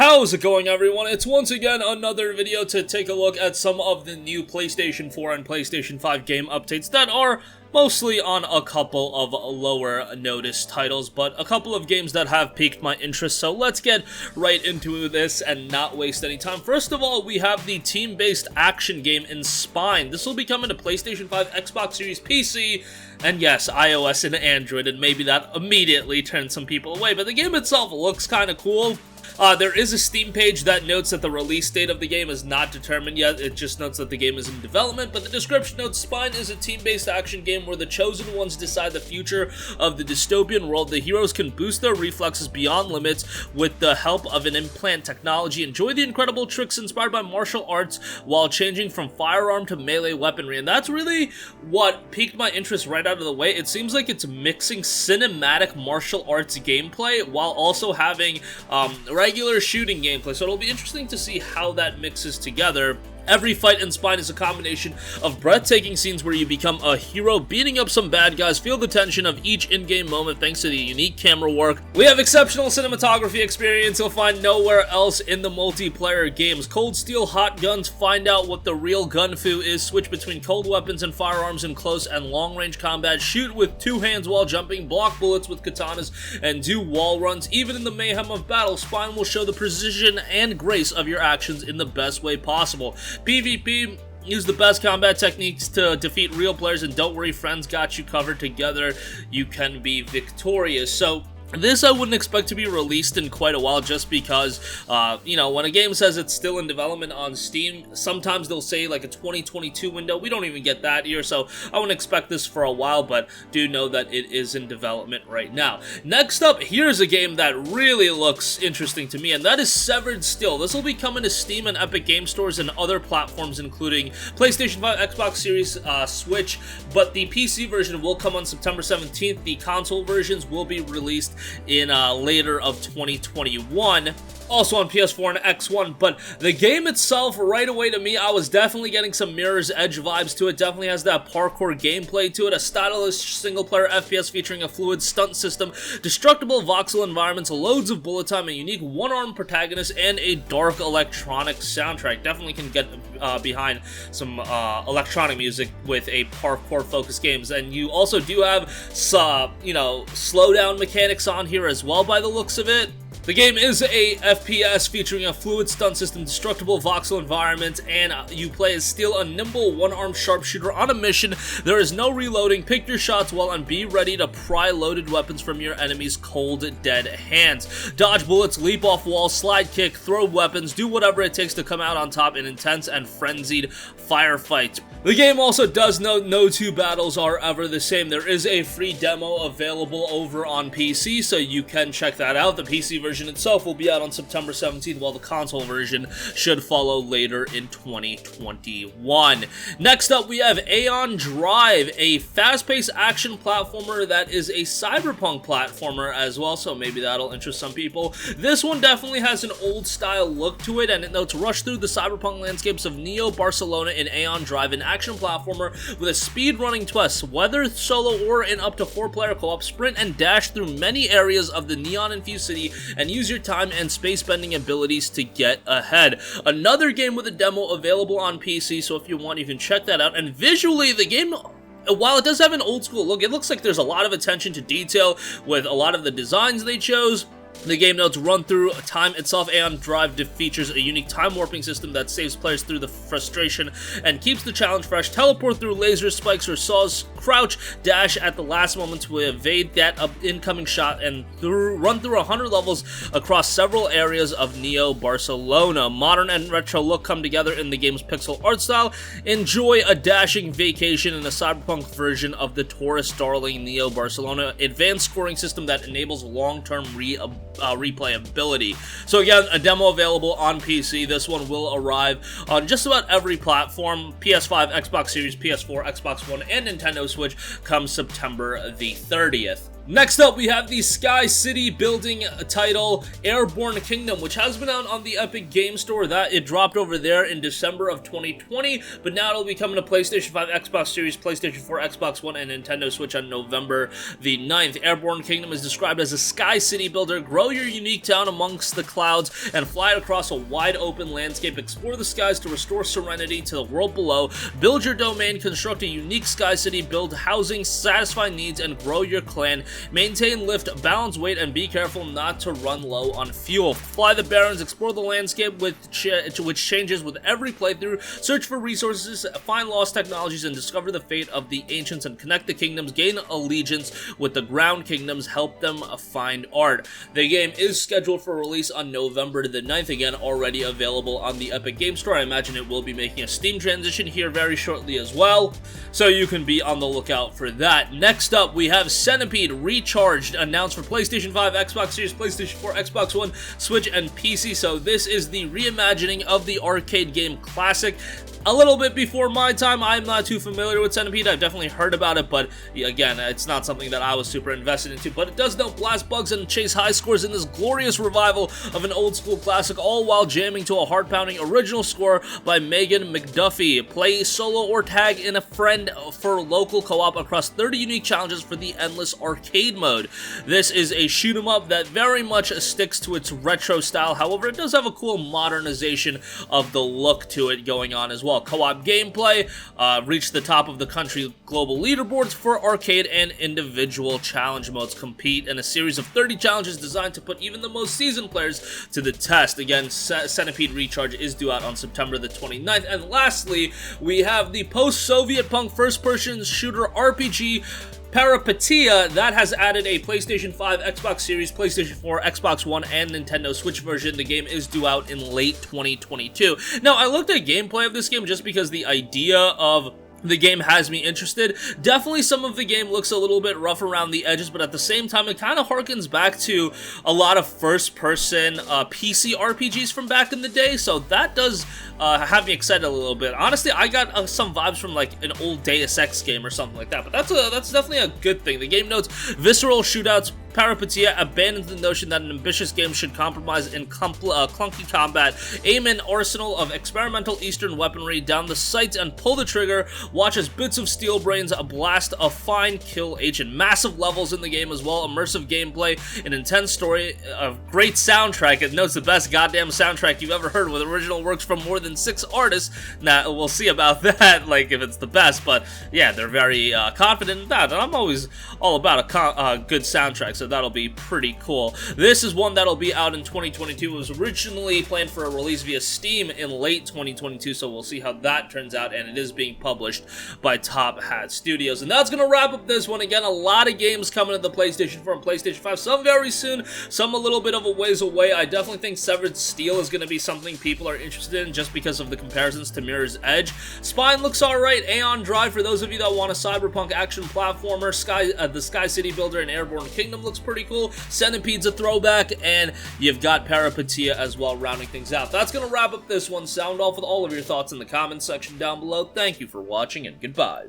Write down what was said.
How's it going, everyone? It's once again another video to take a look at some of the new PlayStation 4 and PlayStation 5 game updates that are mostly on a couple of lower notice titles, but a couple of games that have piqued my interest, so let's get right into this and not waste any time. First of all, we have the team-based action game in Spine. This will be coming to PlayStation 5, Xbox Series, PC, and yes, iOS and Android, and maybe that immediately turns some people away, but the game itself looks kind of cool. There is a Steam page that notes that the release date of the game is not determined yet. It just notes that the game is in development, but the description notes Spine is a team-based action game where the chosen ones decide the future of the dystopian world. The heroes can boost their reflexes beyond limits with the help of an implant technology. Enjoy the incredible tricks inspired by martial arts while changing from firearm to melee weaponry. And that's really what piqued my interest right out of the way. It seems like it's mixing cinematic martial arts gameplay while also having regular shooting gameplay, so it'll be interesting to see how that mixes together. Every fight in Spine is a combination of breathtaking scenes where you become a hero beating up some bad guys, feel the tension of each in-game moment thanks to the unique camera work. We have exceptional cinematography experience you'll find nowhere else in the multiplayer games. Cold steel, hot guns, find out what the real gun fu is, switch between cold weapons and firearms in close and long-range combat, shoot with two hands while jumping, block bullets with katanas, and do wall runs. Even in the mayhem of battle, Spine will show the precision and grace of your actions in the best way possible. PvP, use the best combat techniques to defeat real players, and don't worry, friends got you covered. Together you can be victorious. So this I wouldn't expect to be released in quite a while, just because, you know, when a game says it's still in development on Steam, sometimes they'll say like a 2022 window. We don't even get that here, so I wouldn't expect this for a while, but do know that it is in development right now. Next up, here's a game that really looks interesting to me, and that is Severed Steel. This will be coming to Steam and Epic Game Stores and other platforms, including PlayStation 5, Xbox Series, Switch, but the PC version will come on September 17th. The console versions will be released in later of 2021, also on PS4 and X1. But the game itself, right away to me, I was definitely getting some Mirror's Edge vibes to it. Definitely has that parkour gameplay to it, a stylish single-player FPS featuring a fluid stunt system, destructible voxel environments, loads of bullet time, a unique one-armed protagonist, and a dark electronic soundtrack. Definitely can get behind some electronic music with a parkour-focused games. And you also do have some, you know, slowdown mechanics on here as well by the looks of it. The game is a FPS featuring a fluid stunt system, destructible voxel environment, and you play as Steel, a nimble one-armed sharpshooter on a mission. There is no reloading. Pick your shots well and be ready to pry loaded weapons from your enemy's cold, dead hands. Dodge bullets, leap off walls, slide kick, throw weapons, do whatever it takes to come out on top in intense and frenzied firefights. The game also does note no two battles are ever the same. There is a free demo available over on PC, so you can check that out. The PC version itself will be out on September 17th, while the console version should follow later in 2021. Next up, we have Aeon Drive, a fast-paced action platformer that is a cyberpunk platformer as well, so maybe that'll interest some people. This one definitely has an old-style look to it, and it notes rush through the cyberpunk landscapes of Neo Barcelona in Aeon Drive, an action platformer with a speed-running twist. Whether solo or in up to 4-player co-op, sprint and dash through many areas of the neon-infused city and use your time and space-bending abilities to get ahead. Another game with a demo available on PC, so if you want, you can check that out. And visually, the game, while it does have an old-school look, it looks like there's a lot of attention to detail with a lot of the designs they chose. The game notes run through time itself. Aeon Drive features a unique time warping system that saves players through the frustration and keeps the challenge fresh. Teleport through laser spikes or saws, crouch, dash at the last moment to evade that incoming shot, and run through 100 levels across several areas of Neo Barcelona. Modern and retro look come together in the game's pixel art style. Enjoy a dashing vacation in a cyberpunk version of the tourist darling Neo Barcelona. Advanced scoring system that enables long-term replayability. So again, a demo available on PC. This one will arrive on just about every platform: PS5, Xbox Series, PS4, Xbox One, and Nintendo Switch come September the 30th. Next up, we have the Sky City building title, Airborne Kingdom, which has been out on the Epic Game Store. That it dropped over there in December of 2020, but now it'll be coming to PlayStation 5, Xbox Series, PlayStation 4, Xbox One, and Nintendo Switch on November the 9th. Airborne Kingdom is described as a Sky City builder. Grow your unique town amongst the clouds and fly across a wide open landscape. Explore the skies to restore serenity to the world below. Build your domain, construct a unique Sky City, build housing, satisfy needs, and grow your clan. Maintain lift, balance weight, and be careful not to run low on fuel. Fly the Barrens, explore the landscape which changes with every playthrough. Search for resources, find lost technologies, and discover the fate of the ancients and connect the kingdoms. Gain allegiance with the ground kingdoms. Help them find art. The game is scheduled for release on November the 9th. Again, already available on the Epic Game Store. I imagine it will be making a Steam transition here very shortly as well, so you can be on the lookout for that. Next up, we have Centipede Recharged, announced for PlayStation 5, Xbox Series, PlayStation 4, Xbox One, Switch, and PC. So this is the reimagining of the arcade game classic. A little bit before my time. I'm not too familiar with Centipede. I've definitely heard about it, but again, it's not something that I was super invested into. But it does know blast bugs and chase high scores in this glorious revival of an old school classic, all while jamming to a heart-pounding original score by Megan McDuffie. Play solo or tag in a friend for local co-op across 30 unique challenges for the endless arcade mode. This is a shoot 'em up that very much sticks to its retro style. However, it does have a cool modernization of the look to it going on as well. Co-op gameplay, reach the top of the country global leaderboards for arcade and individual challenge modes. Compete in a series of 30 challenges designed to put even the most seasoned players to the test. Again, Centipede Recharge is due out on September the 29th. And lastly, we have the post-Soviet punk first-person shooter RPG Parapatia that has added a PlayStation 5, Xbox Series, PlayStation 4, Xbox One, and Nintendo Switch version. The game is due out in late 2022. Now, I looked at gameplay of this game just because the idea of the game has me interested. Definitely some of the game looks a little bit rough around the edges, but at the same time, it kind of harkens back to a lot of first-person PC RPGs from back in the day, so that does have me excited a little bit. Honestly, I got some vibes from like an old Deus Ex game or something like that, but that's definitely a good thing. The game notes visceral shootouts. Parapatia abandons the notion that an ambitious game should compromise in clunky combat. Aim an arsenal of experimental Eastern weaponry down the sights and pull the trigger. Watch as bits of steel brains blast a fine kill agent. Massive levels in the game as well. Immersive gameplay, an intense story, a great soundtrack. It notes the best goddamn soundtrack you've ever heard, with original works from more than 6 artists. Now, we'll see about that, like if it's the best, but yeah, they're very confident in that, and I'm always all about a good soundtrack, so that'll be pretty cool. This is one that'll be out in 2022. It was originally planned for a release via Steam in late 2022, so we'll see how that turns out, and it is being published by Top Hat Studios. And that's gonna wrap up this one. Again, a lot of games coming to the PlayStation 4 and PlayStation 5, some very soon, some a little bit of a ways away. I definitely think Severed Steel is gonna be something people are interested in just because of the comparisons to Mirror's Edge. Spine looks alright. Aeon Drive, for those of you that want a cyberpunk action platformer. The Sky City Builder and Airborne Kingdom looks pretty cool. Centipede's a throwback, and you've got Parapatia as well, rounding things out. That's going to wrap up this one. Sound off with all of your thoughts in the comments section down below. Thank you for watching, and goodbye.